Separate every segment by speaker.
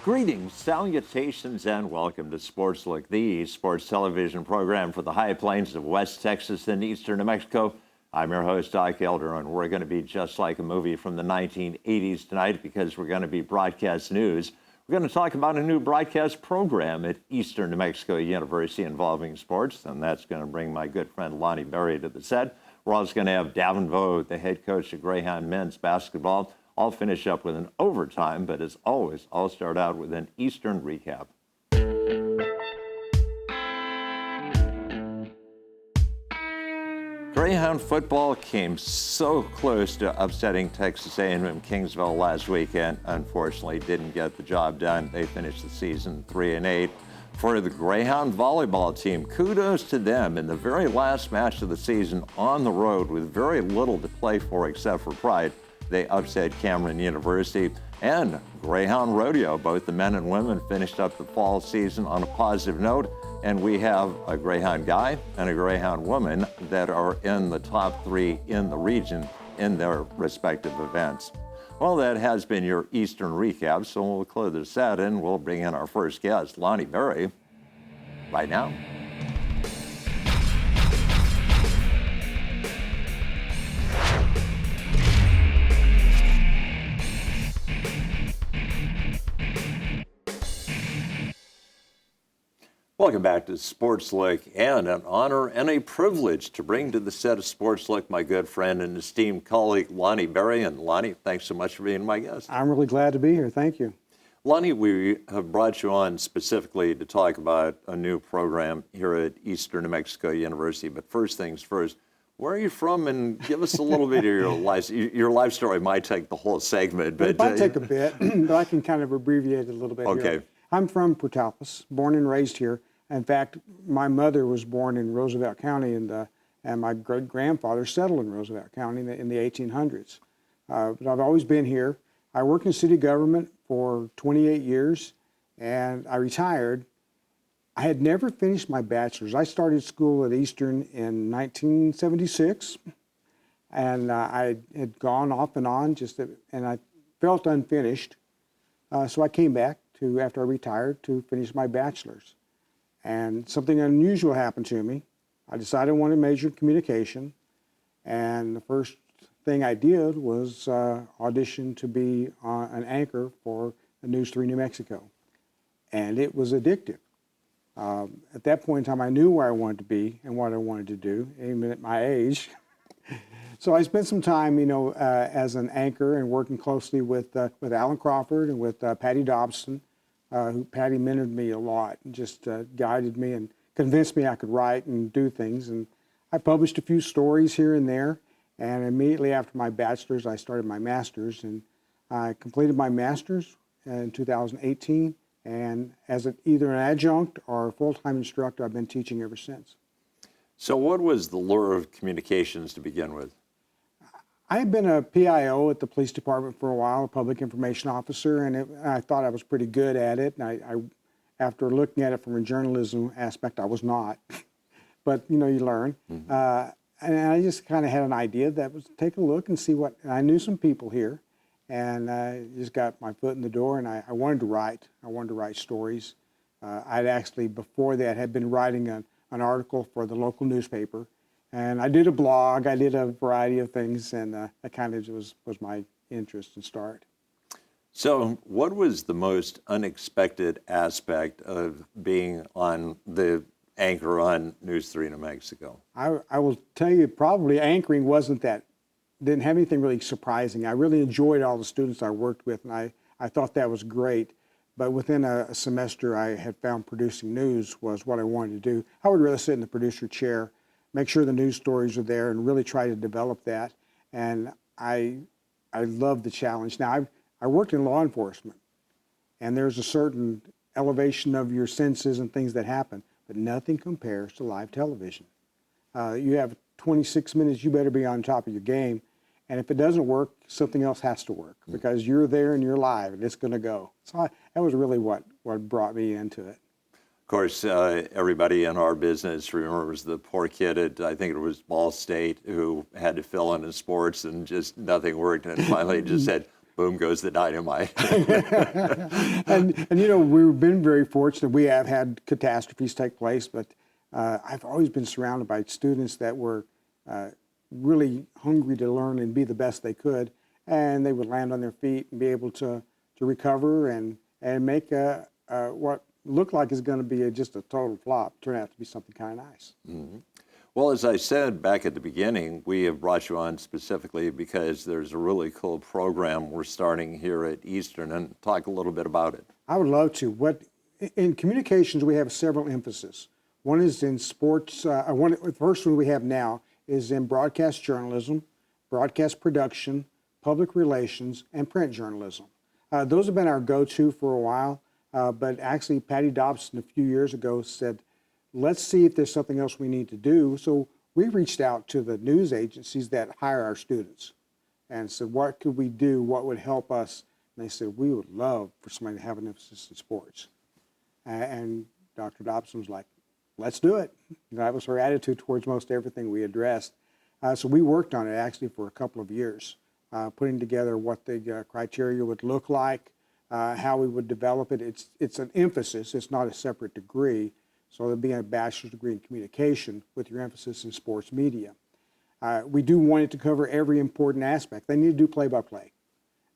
Speaker 1: Greetings, salutations, and welcome to SportsLook, the sports television program for the high plains of West Texas and eastern New Mexico. I'm your host, Doc Elder, and we're going to be just like a movie from the 1980s tonight because we're going to be broadcast news. We're going to talk about a new broadcast program at Eastern New Mexico University involving sports, and that's going to bring my good friend Lonnie Berry to the set. We're also going to have Daven, the head coach of Greyhound men's basketball. I'll finish up with an overtime, but as always, I'll start out with an Eastern recap. Greyhound football came so close to upsetting Texas A&M Kingsville last weekend. Unfortunately, didn't get the job done. They finished the season 3-8. For the Greyhound volleyball team, kudos to them. In the very last match of the season on the road with very little to play for except for pride, they upset Cameron University. And Greyhound Rodeo, both the men and women finished up the fall season on a positive note. And we have a Greyhound guy and a Greyhound woman that are in the top 3 in the region in their respective events. Well, that has been your Eastern recap, so we'll close this out and we'll bring in our first guest, Lonnie Berry, right now. Welcome back to SportsLook, and an honor and a privilege to bring to the set of SportsLook my good friend and esteemed colleague, Lonnie Berry. And Lonnie, thanks so much for being my guest.
Speaker 2: I'm really glad to be here. Thank you.
Speaker 1: Lonnie, we have brought you on specifically to talk about a new program here at Eastern New Mexico University. But first things first, where are you from? And give us a little bit of your life. Your life story might take the whole segment. But
Speaker 2: it might take a bit, but I can kind of abbreviate it a little bit.
Speaker 1: Okay.
Speaker 2: Here. I'm from Portalpus, born and raised here. In fact, my mother was born in Roosevelt County, and my great-grandfather settled in Roosevelt County in the 1800s. But I've always been here. I worked in city government for 28 years, and I retired. I had never finished my bachelor's. I started school at Eastern in 1976, and I had gone off and on, and I felt unfinished. So I came back after I retired to finish my bachelor's. And something unusual happened to me. I decided I wanted to major in communication. And the first thing I did was audition to be an anchor for News 3 New Mexico. And it was addictive. At that point in time, I knew where I wanted to be and what I wanted to do, even at my age. So I spent some time, as an anchor and working closely with Alan Crawford and with Patty Dobson. Patty mentored me a lot and just guided me and convinced me I could write and do things. And I published a few stories here and there. And immediately after my bachelor's, I started my master's. And I completed my master's in 2018. And as either an adjunct or a full-time instructor, I've been teaching ever since.
Speaker 1: So what was the lure of communications to begin with?
Speaker 2: I had been a PIO at the police department for a while, a public information officer, and I thought I was pretty good at it. And I, after looking at it from a journalism aspect, I was not. But, you learn. Mm-hmm. And I just kind of had an idea that was take a look and see what, and I knew some people here, and I just got my foot in the door, and I wanted to write. I wanted to write stories. I'd actually, before that, had been writing an article for the local newspaper. And I did a blog, I did a variety of things, and that kind of was my interest and start.
Speaker 1: So what was the most unexpected aspect of being on the anchor on News 3 New Mexico?
Speaker 2: I will tell you, probably anchoring didn't have anything really surprising. I really enjoyed all the students I worked with, and I thought that was great. But within a semester, I had found producing news was what I wanted to do. I would rather sit in the producer chair, make sure the news stories are there, and really try to develop that. And I love the challenge. Now, I worked in law enforcement, and there's a certain elevation of your senses and things that happen, but nothing compares to live television. You have 26 minutes, you better be on top of your game. And if it doesn't work, something else has to work because you're there and you're live and it's going to go. So that was really what brought me into it.
Speaker 1: Of course, everybody in our business remembers the poor kid at, I think it was Ball State, who had to fill in sports and just nothing worked and finally just said, Boom goes the dynamite.
Speaker 2: And you know, we've been very fortunate. We have had catastrophes take place, but I've always been surrounded by students that were really hungry to learn and be the best they could, and they would land on their feet and be able to recover and make what looked like is going to be just a total flop turn out to be something kind of nice.
Speaker 1: Mm-hmm. Well, as I said back at the beginning, we have brought you on specifically because there's a really cool program we're starting here at Eastern, and talk a little bit about it.
Speaker 2: I would love to. In communications, we have several emphases. One is in sports. The first one we have now is in broadcast journalism, broadcast production, public relations, and print journalism. Those have been our go-to for a while, but actually Patty Dobson a few years ago said, let's see if there's something else we need to do. So we reached out to the news agencies that hire our students and said, what could we do? What would help us? And they said, we would love for somebody to have an emphasis in sports. And Dr. Dobson was like, let's do it. That was her attitude towards most everything we addressed. So we worked on it actually for a couple of years, putting together what the criteria would look like, how we would develop it. It's an emphasis. It's not a separate degree. So there'll be a bachelor's degree in communication with your emphasis in sports media. We do want it to cover every important aspect. They need to do play-by-play.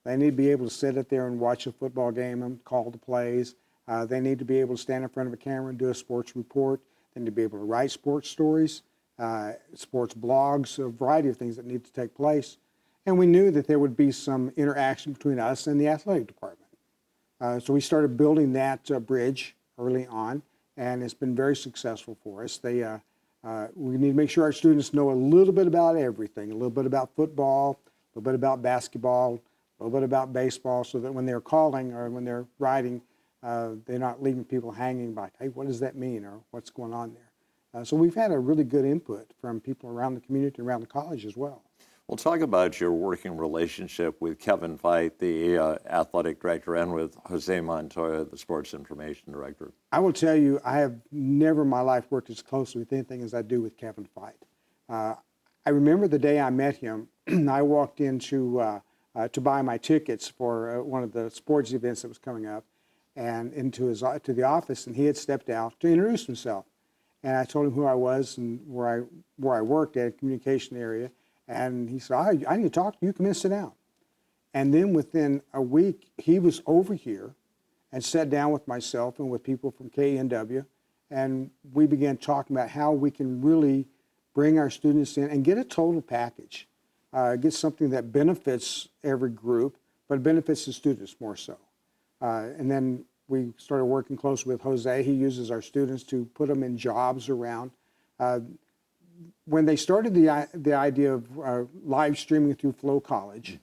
Speaker 2: They need to be able to sit up there and watch a football game and call the plays. They need to be able to stand in front of a camera and do a sports report. They need to be able to write sports stories, sports blogs, a variety of things that need to take place. And we knew that there would be some interaction between us and the athletic department. So we started building that bridge early on, and it's been very successful for us. We need to make sure our students know a little bit about everything, a little bit about football, a little bit about basketball, a little bit about baseball, so that when they're calling or when they're writing, they're not leaving people hanging by, hey, what does that mean, or what's going on there? So we've had a really good input from people around the community, around the college as well.
Speaker 1: Well, talk about your working relationship with Kevin Veit, the athletic director, and with Jose Montoya, the sports information director.
Speaker 2: I will tell you, I have never in my life worked as closely with anything as I do with Kevin Veit. I remember the day I met him. I walked in to buy my tickets for one of the sports events that was coming up, and to the office, and he had stepped out to introduce himself. And I told him who I was and where I worked at a communication area. And he said, I need to talk to you. Come in and sit down. And then within a week, he was over here and sat down with myself and with people from KENW. And we began talking about how we can really bring our students in and get a total package, get something that benefits every group, but benefits the students more so. And then we started working closely with Jose. He uses our students to put them in jobs around. When they started the idea of live streaming through Flow College,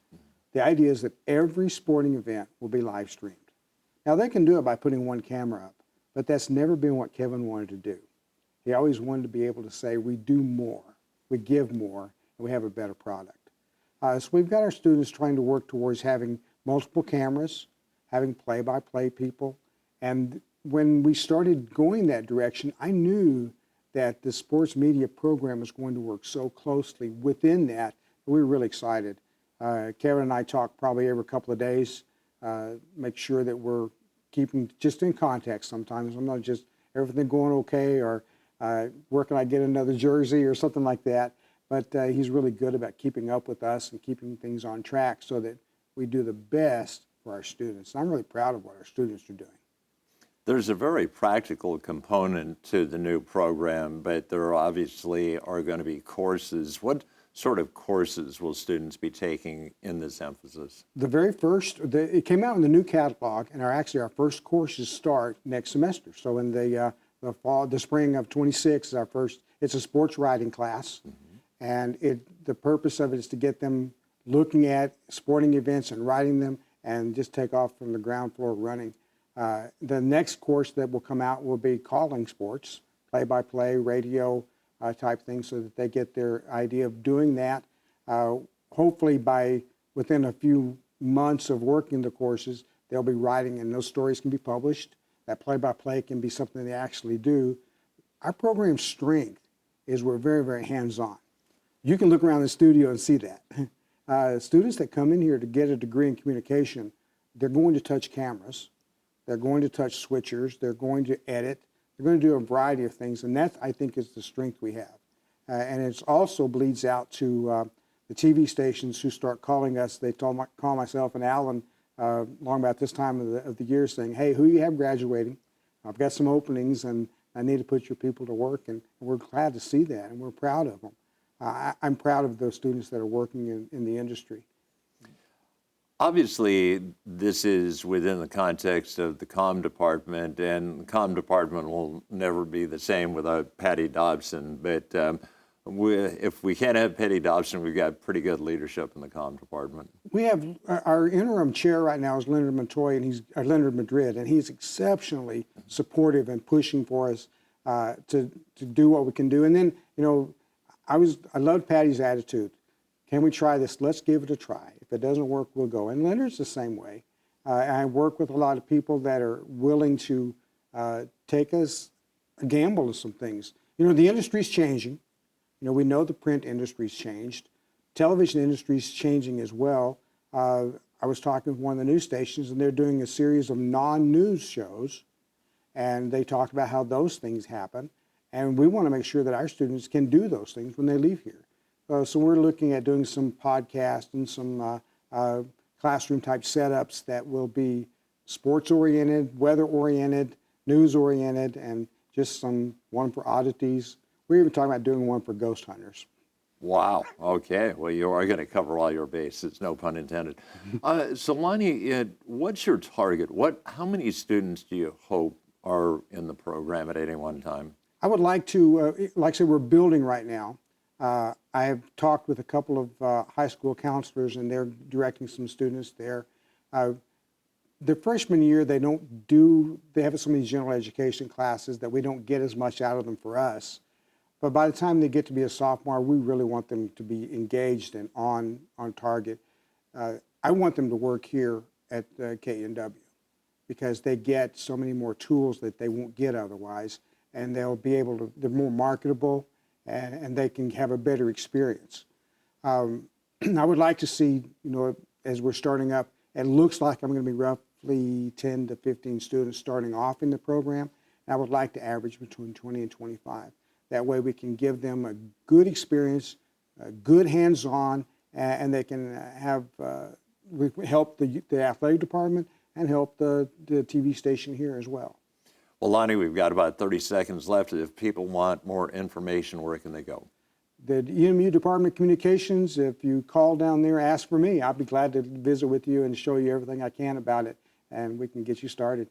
Speaker 2: the idea is that every sporting event will be live streamed. Now, they can do it by putting one camera up, but that's never been what Kevin wanted to do. He always wanted to be able to say, we do more, we give more, and we have a better product. So we've got our students trying to work towards having multiple cameras, having play-by-play people. And when we started going that direction, I knew that the sports media program is going to work so closely within that. We were really excited. Kevin and I talk probably every couple of days, make sure that we're keeping just in contact sometimes. I'm not just everything going okay, or where can I get another jersey or something like that. But he's really good about keeping up with us and keeping things on track so that we do the best for our students. And I'm really proud of what our students are doing.
Speaker 1: There's a very practical component to the new program, but there obviously are going to be courses. What sort of courses will students be taking in this emphasis? The very first,
Speaker 2: it came out in the new catalog, and our first courses start next semester. So in the spring of 26 is our first. It's a sports writing class, and the purpose of it is to get them looking at sporting events and writing them, and just take off from the ground floor running. The next course that will come out will be calling sports, play-by-play, radio type things, so that they get their idea of doing that. Hopefully within a few months of working the courses, they'll be writing, and those stories can be published. That play-by-play can be something they actually do. Our program's strength is we're very, very hands-on. You can look around the studio and see that. Students that come in here to get a degree in communication, they're going to touch cameras, they're going to touch switchers, they're going to edit, they're going to do a variety of things, and that, I think, is the strength we have. And it also bleeds out to the TV stations who start calling us. They call myself and Alan long about this time of the year saying, hey, who you have graduating? I've got some openings and I need to put your people to work, and we're glad to see that, and we're proud of them. I'm proud of those students that are working in the industry.
Speaker 1: Obviously, this is within the context of the comm department, and the comm department will never be the same without Patty Dobson. But if we can't have Patty Dobson, we've got pretty good leadership in the comm department.
Speaker 2: We have our interim chair right now is Leonard Montoya, and he's Leonard Madrid, and he's exceptionally supportive and pushing for us to do what we can do. And then, you know, I loved Patty's attitude. Can we try this? Let's give it a try. If it doesn't work, we'll go. And Leonard's the same way. I work with a lot of people that are willing to take us a gamble of some things. You know, the industry's changing. You know, we know the print industry's changed. Television industry's changing as well. I was talking with one of the news stations, and they're doing a series of non-news shows, and they talked about how those things happen. And we want to make sure that our students can do those things when they leave here. So we're looking at doing some podcasts and some classroom-type setups that will be sports-oriented, weather-oriented, news-oriented, and just one for oddities. We're even talking about doing one for ghost hunters.
Speaker 1: Wow. Okay. Well, you are going to cover all your bases, no pun intended. So, Lonnie, what's your target? How many students do you hope are in the program at any one time?
Speaker 2: I would like to, like I said, we're building right now. I have talked with a couple of high school counselors, and they're directing some students there. Their freshman year, they have some of these general education classes that we don't get as much out of them for us. But by the time they get to be a sophomore, we really want them to be engaged and on target. I want them to work here at KNW because they get so many more tools that they won't get otherwise, and they'll be able to, they're more marketable, and they can have a better experience. I would like to see, you know, as we're starting up, it looks like I'm going to be roughly 10 to 15 students starting off in the program. And I would like to average between 20 and 25. That way we can give them a good experience, a good hands-on, and they can help the athletic department and help the TV station here as well.
Speaker 1: Well, Lonnie, we've got about 30 seconds left. If people want more information, where can they go?
Speaker 2: The ENMU Department of Communications, if you call down there, ask for me. I'll be glad to visit with you and show you everything I can about it, and we can get you started.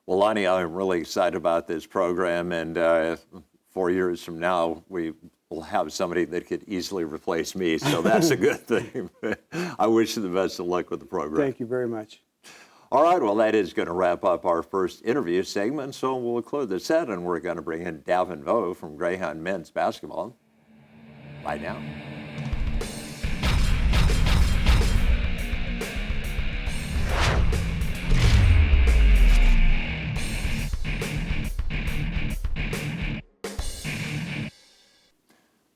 Speaker 1: Well, Lonnie, I'm really excited about this program, and 4 years from now, we will have somebody that could easily replace me, so that's a good thing. I wish you the best of luck with the program.
Speaker 2: Thank you very much.
Speaker 1: All right, well, that is going to wrap up our first interview segment, so we'll close the set, and we're going to bring in Daven from Greyhound men's basketball. Bye now.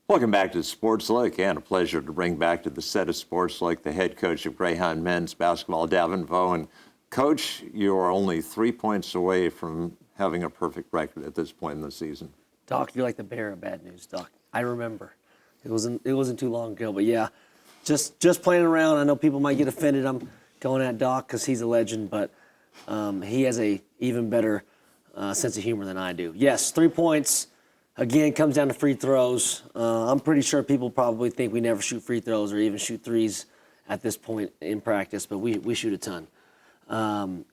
Speaker 1: Welcome back to SportsLook, and a pleasure to bring back to the set of SportsLook the head coach of Greyhound men's basketball, Daven. And Coach, you are only 3 points away from having a perfect record at this point in the season.
Speaker 3: Doc, you're like the bearer of bad news, Doc. I remember. It wasn't too long ago, but yeah, just playing around. I know people might get offended. I'm going at Doc because he's a legend, but he has a even better sense of humor than I do. Yes, 3 points. Again, comes down to free throws. I'm pretty sure people probably think we never shoot free throws or even shoot threes at this point in practice, but we shoot a ton.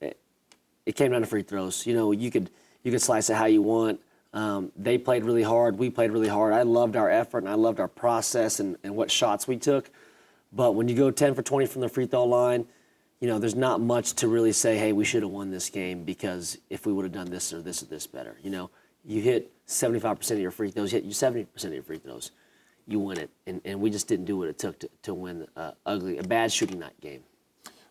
Speaker 3: It came down to free throws. You know, you could slice it how you want. They played really hard. We played really hard. I loved our effort, and I loved our process and what shots we took. But when you go 10 for 20 from the free throw line, you know, there's not much to really say, hey, we should have won this game because if we would have done this or this better. You know, you hit 75% of your free throws, you hit 70% of your free throws, you win it. And we just didn't do what it took to win a bad shooting night game.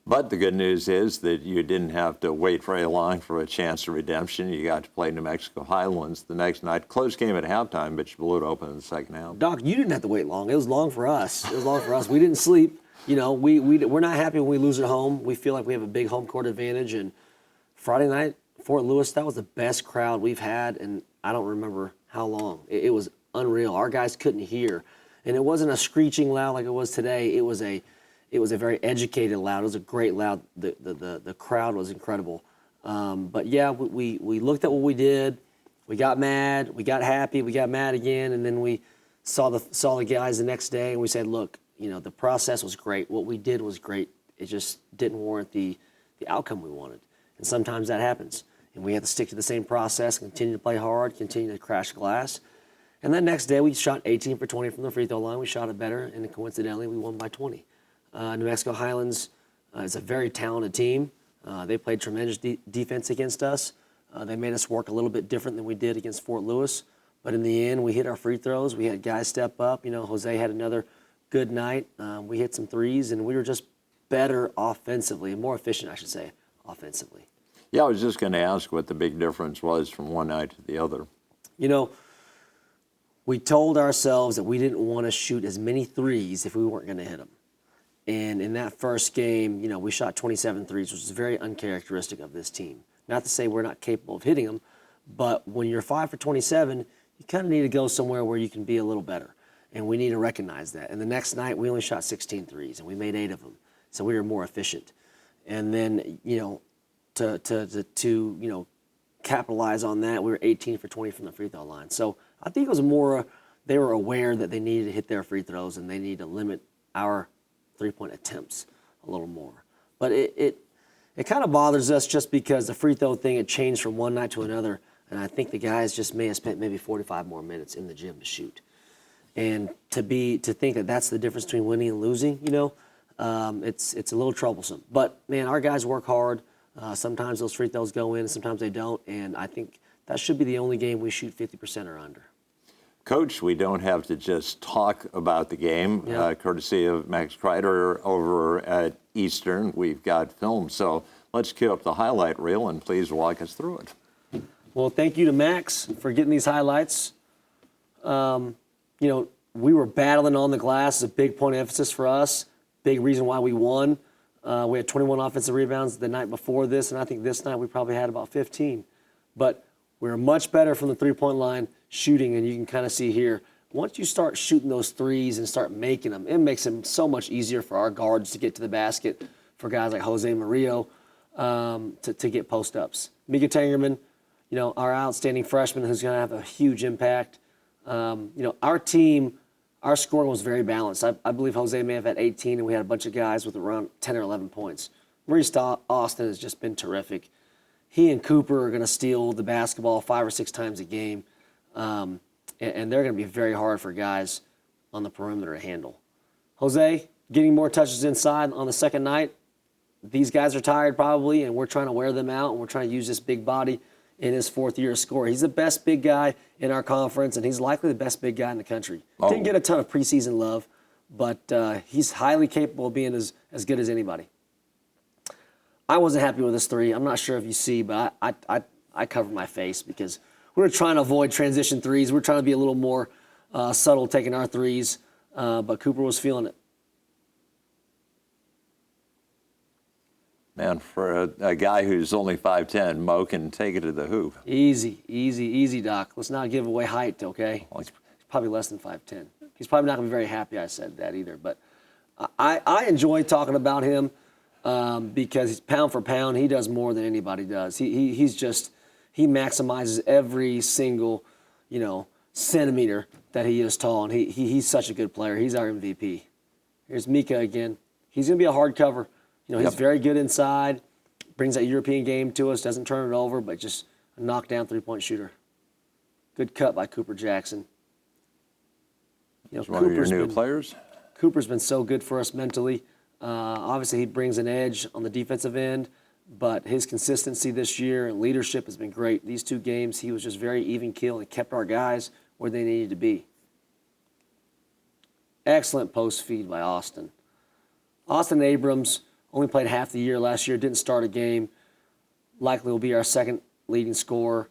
Speaker 1: But the good news is that you didn't have to wait very long for a chance of redemption. You got to play New Mexico Highlands the next night. Close game at halftime, but you blew it open in the second half.
Speaker 3: Doc, you didn't have to wait long. It was long for us. It was long for us. We didn't sleep. You know, we're not happy when we lose at home. We feel like we have a big home court advantage. And Friday night, Fort Lewis, that was the best crowd we've had, and I don't remember how long. It was unreal. Our guys couldn't hear. And it wasn't a screeching loud like it was today. It was a very educated loud. It was a great loud. The crowd was incredible. But yeah, we looked at what we did. We got mad. We got happy. We got mad again. And then we saw the guys the next day, and we said, look, you know, the process was great. What we did was great. It just didn't warrant the outcome we wanted. And sometimes that happens. And we have to stick to the same process, continue to play hard, continue to crash glass. And then next day, we shot 18 for 20 from the free throw line. We shot it better, and then coincidentally, we won by 20. New Mexico Highlands is a very talented team. They played tremendous defense against us. They made us work a little bit different than we did against Fort Lewis. But in the end, we hit our free throws. We had guys step up. You know, Jose had another good night. We hit some threes, and we were just better offensively, more efficient, I should say, offensively.
Speaker 1: Yeah, I was just going to ask what the big difference was from one night to the other.
Speaker 3: You know, we told ourselves that we didn't want to shoot as many threes if we weren't going to hit them. And in that first game, you know, we shot 27 threes, which is very uncharacteristic of this team. Not to say we're not capable of hitting them, but when you're 5 for 27, you kind of need to go somewhere where you can be a little better. And we need to recognize that. And the next night, we only shot 16 threes, and we made 8 of them. So we were more efficient. And then, you know, to you know, capitalize on that, we were 18 for 20 from the free throw line. So I think it was more they were aware that they needed to hit their free throws and they needed to limit our three-point attempts a little more. But it kind of bothers us just because the free throw thing had changed from one night to another, and I think the guys just may have spent maybe 45 more minutes in the gym to shoot. And to think that that's the difference between winning and losing, you know, it's a little troublesome. But man, our guys work hard. Sometimes those free throws go in, sometimes they don't, and I think that should be the only game we shoot 50% or under.
Speaker 1: Coach, we don't have to just talk about the game, courtesy of Max Kreider over at Eastern. We've got film, so let's cue up the highlight reel and please walk us through it.
Speaker 3: Well, thank you to Max for getting these highlights. You know, we were battling on the glass. It's a big point of emphasis for us, big reason why we won. We had 21 offensive rebounds the night before this, and I think this night we probably had about 15. But we were much better from the three-point line shooting, and you can kind of see here, once you start shooting those threes and start making them, it makes them so much easier for our guards to get to the basket, for guys like Jose Murillo to get post-ups. Mika Tangerman, you know, our outstanding freshman who's going to have a huge impact. You know, our team, our scoring was very balanced. I believe Jose may have had 18, and we had a bunch of guys with around 10 or 11 points. Maurice Austin has just been terrific. He and Cooper are going to steal the basketball 5 or 6 times a game, and they're going to be very hard for guys on the perimeter to handle. Jose, getting more touches inside on the second night. These guys are tired probably, and we're trying to wear them out, and we're trying to use this big body in his 4th year of score. He's the best big guy in our conference, and he's likely the best big guy in the country. Didn't get a ton of preseason love, but he's highly capable of being as good as anybody. I wasn't happy with this 3. I'm not sure if you see, but I covered my face because we were trying to avoid transition threes. We were trying to be a little more subtle taking our threes, but Cooper was feeling it.
Speaker 1: Man, for a guy who's only 5'10", Mo can take it to the hoop.
Speaker 3: Easy, Doc. Let's not give away height, okay? He's probably less than 5'10". He's probably not going to be very happy I said that either. But I enjoy talking about him because he's pound for pound. He does more than anybody does. He maximizes every single, you know, centimeter that he is tall, and he's such a good player. He's our MVP. Here's Mika again. He's going to be a hard cover. You know, he's very good inside, brings that European game to us, doesn't turn it over, but just a knockdown three-point shooter. Good cut by Cooper Jackson. You know,
Speaker 1: one of your new players?
Speaker 3: Cooper's been so good for us mentally. Obviously, he brings an edge on the defensive end, but his consistency this year and leadership has been great. These 2 games, he was just very even keel and kept our guys where they needed to be. Excellent post feed by Austin. Austin Abrams, only played half the year last year, didn't start a game. Likely will be our second leading scorer.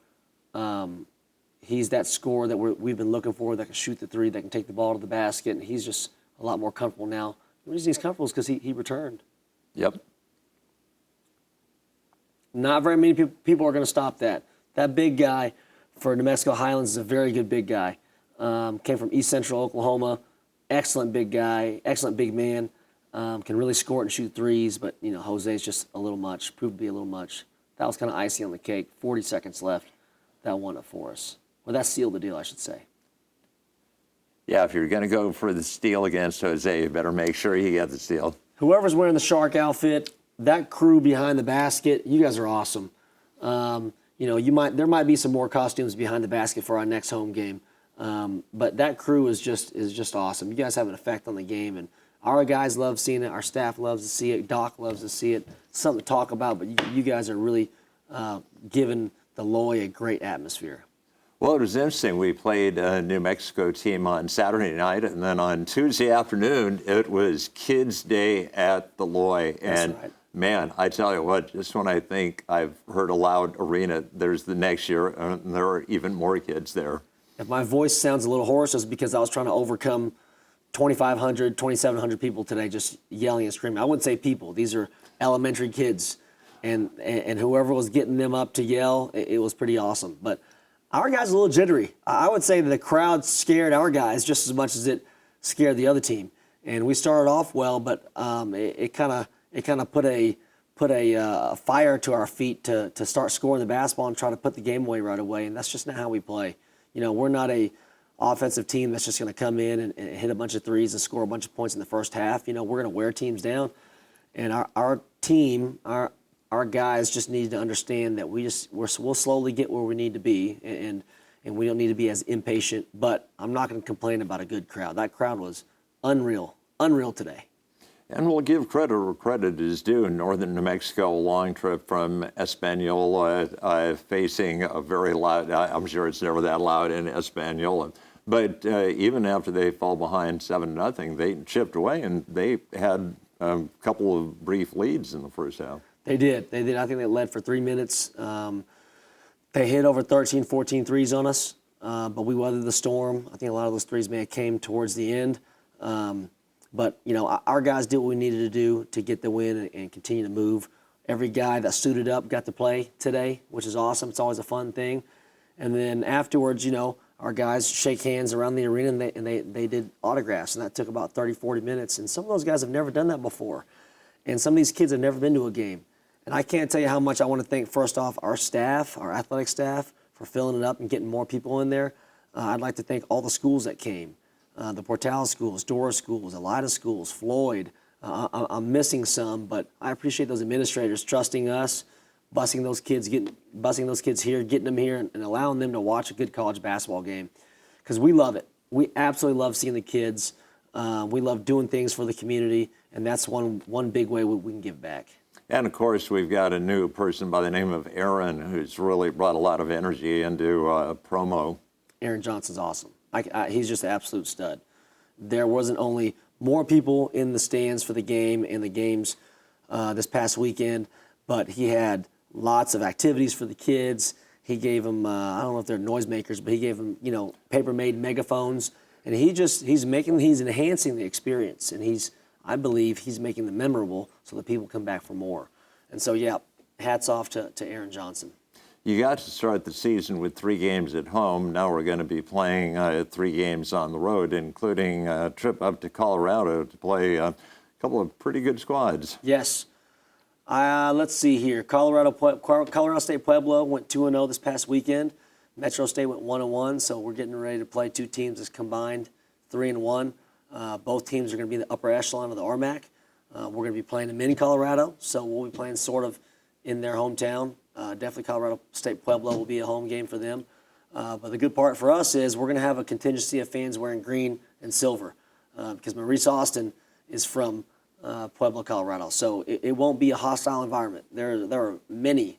Speaker 3: He's that scorer that we've been looking for, that can shoot the three, that can take the ball to the basket, and he's just a lot more comfortable now. The reason he's comfortable is because he returned.
Speaker 1: Yep.
Speaker 3: Not very many people are going to stop that. That big guy for New Mexico Highlands is a very good big guy. Came from East Central Oklahoma. Excellent big guy, excellent big man. Can really score it and shoot threes, but Jose's just a little much, proved to be a little much. That was kind of icing on the cake. 40 seconds left. That won it for us. Well, that sealed the deal, I should say.
Speaker 1: Yeah, if you're going to go for the steal against Jose, you better make sure you get the steal.
Speaker 3: Whoever's wearing the Shark outfit, that crew behind the basket, you guys are awesome. There might be some more costumes behind the basket for our next home game, but that crew is just awesome. You guys have an effect on the game, and our guys love seeing it. Our staff loves to see it. Doc loves to see it. Something to talk about, but you guys are really giving the Loy a great atmosphere.
Speaker 1: Well, it was interesting. We played a New Mexico team on Saturday night, and then on Tuesday afternoon, it was Kids' Day at the Loy. And
Speaker 3: That's right.
Speaker 1: Man, I tell you what, just when I think I've heard a loud arena, there's the next year, and there are even more kids there.
Speaker 3: If my voice sounds a little hoarse, it's because I was trying to overcome 2,500, 2,700 people today just yelling and screaming. I wouldn't say people. These are elementary kids. And whoever was getting them up to yell, it was pretty awesome. But our guys are a little jittery. I would say that the crowd scared our guys just as much as it scared the other team. And we started off well, but it kind of put a fire to our feet to start scoring the basketball and try to put the game away right away. And that's just not how we play. We're not a offensive team that's just going to come in and hit a bunch of threes and score a bunch of points in the first half. We're going to wear teams down. And our team, our guys just need to understand that we'll slowly get where we need to be, and we don't need to be as impatient. But I'm not going to complain about a good crowd. That crowd was unreal today.
Speaker 1: And we'll give credit where credit is due. Northern New Mexico, a long trip from Española, facing a very loud, I'm sure it's never that loud in Española. But even after they fall behind 7-0, they chipped away, and they had a couple of brief leads in the first half.
Speaker 3: They did. I think they led for 3 minutes. They hit over 13, 14 threes on us, but we weathered the storm. I think a lot of those threes may have came towards the end. But our guys did what we needed to do to get the win and continue to move. Every guy that suited up got to play today, which is awesome. It's always a fun thing. And then afterwards, our guys shake hands around the arena, and they did autographs, and that took about 30, 40 minutes. And some of those guys have never done that before. And some of these kids have never been to a game. And I can't tell you how much I want to thank, first off, our staff, our athletic staff, for filling it up and getting more people in there. I'd like to thank all the schools that came. The Portales schools, Dora schools, Elida schools, Floyd. I'm missing some, but I appreciate those administrators trusting us, busing those kids here, getting them here, and allowing them to watch a good college basketball game, because we love it. We absolutely love seeing the kids. We love doing things for the community, and that's one big way we can give back.
Speaker 1: And of course, we've got a new person by the name of Aaron, who's really brought a lot of energy into promo.
Speaker 3: Aaron Johnson's awesome. He's just an absolute stud. There wasn't only more people in the stands for the game and the games this past weekend, but he had lots of activities for the kids. He gave them, I don't know if they're noisemakers, but he gave them, paper-made megaphones. And he's enhancing the experience. And I believe he's making them memorable so that people come back for more. And so, yeah, hats off to Aaron Johnson.
Speaker 1: You got to start the season with 3 games at home. Now we're going to be playing 3 games on the road, including a trip up to Colorado to play a couple of pretty good squads.
Speaker 3: Yes. Let's see here. Colorado State Pueblo went 2-0 this past weekend. Metro State went 1-1, so we're getting ready to play 2 teams that's combined 3-1. Both teams are going to be in the upper echelon of the RMAC. We're going to be playing them in Colorado, so we'll be playing sort of in their hometown. Definitely Colorado State Pueblo will be a home game for them. But the good part for us is we're going to have a contingency of fans wearing green and silver because Maurice Austin is from Pueblo, Colorado. So it won't be a hostile environment. There are many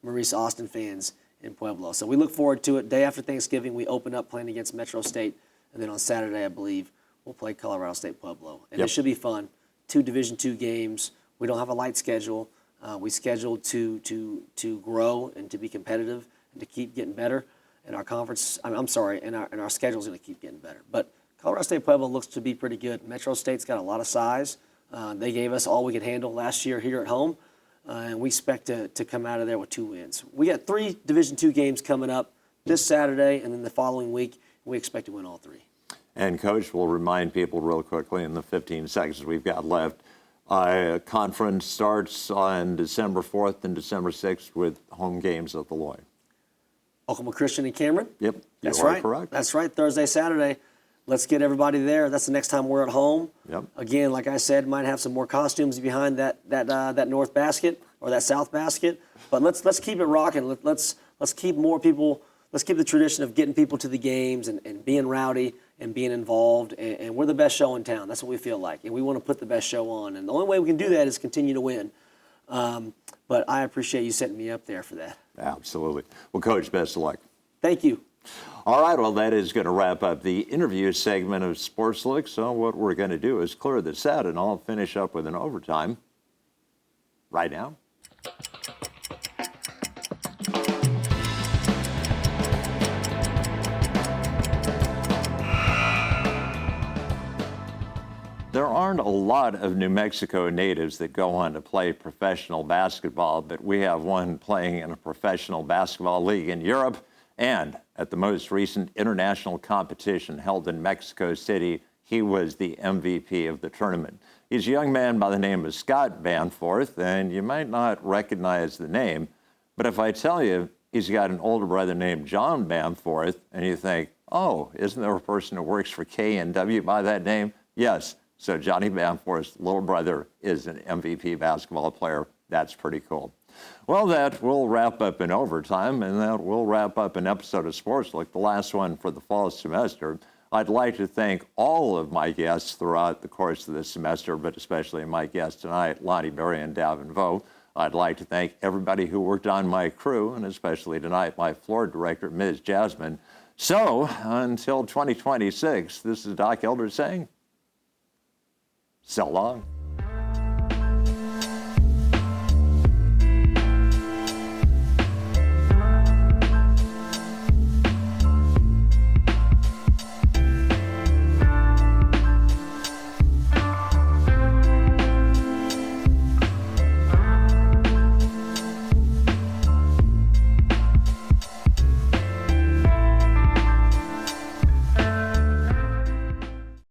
Speaker 3: Maurice Austin fans in Pueblo. So we look forward to it. Day after Thanksgiving, we open up playing against Metro State. And then on Saturday, I believe, we'll play Colorado State Pueblo. And It should be fun. 2 Division II games. We don't have a light schedule. We scheduled to grow and to be competitive and to keep getting better. And our conference, I'm sorry, and our schedule is going to keep getting better. But Colorado State Pueblo looks to be pretty good. Metro State's got a lot of size. They gave us all we could handle last year here at home, and we expect to come out of there with 2 wins. We got 3 Division II games coming up this Saturday, and then the following week, we expect to win all 3.
Speaker 1: And Coach, will remind people real quickly in the 15 seconds we've got left. Conference starts on December 4th and December 6th with home games at the Lloyd.
Speaker 3: Oklahoma Christian and Cameron?
Speaker 1: Yep,
Speaker 3: That's
Speaker 1: you are
Speaker 3: right.
Speaker 1: correct.
Speaker 3: That's right. Thursday, Saturday. Let's get everybody there. That's the next time we're at home.
Speaker 1: Yep.
Speaker 3: Again, like I said, might have some more costumes behind that north basket or that south basket. But let's keep it rocking. Let's keep more people. Let's keep the tradition of getting people to the games and being rowdy and being involved. And we're the best show in town. That's what we feel like. And we want to put the best show on. And the only way we can do that is continue to win. But I appreciate you setting me up there for that.
Speaker 1: Absolutely. Well, Coach, best of luck.
Speaker 3: Thank you.
Speaker 1: All right, well, that is going to wrap up the interview segment of Sports Look. So what we're going to do is clear this out, and I'll finish up with an overtime right now. There aren't a lot of New Mexico natives that go on to play professional basketball, but we have one playing in a professional basketball league in Europe. And at the most recent international competition held in Mexico City, he was the MVP of the tournament. He's a young man by the name of Scott Banforth, and you might not recognize the name, but if I tell you he's got an older brother named John Banforth, and you think, oh, isn't there a person who works for K&W by that name? Yes. So Johnny Banforth's little brother is an MVP basketball player. That's pretty cool. Well, that will wrap up in overtime, and that will wrap up an episode of Sports Look, the last one for the fall semester. I'd like to thank all of my guests throughout the course of this semester, but especially my guests tonight, Lonnie, Berry, and Daven Vo. I'd like to thank everybody who worked on my crew, and especially tonight, my floor director, Ms. Jasmine. So, until 2026, this is Doc Elder saying, so long.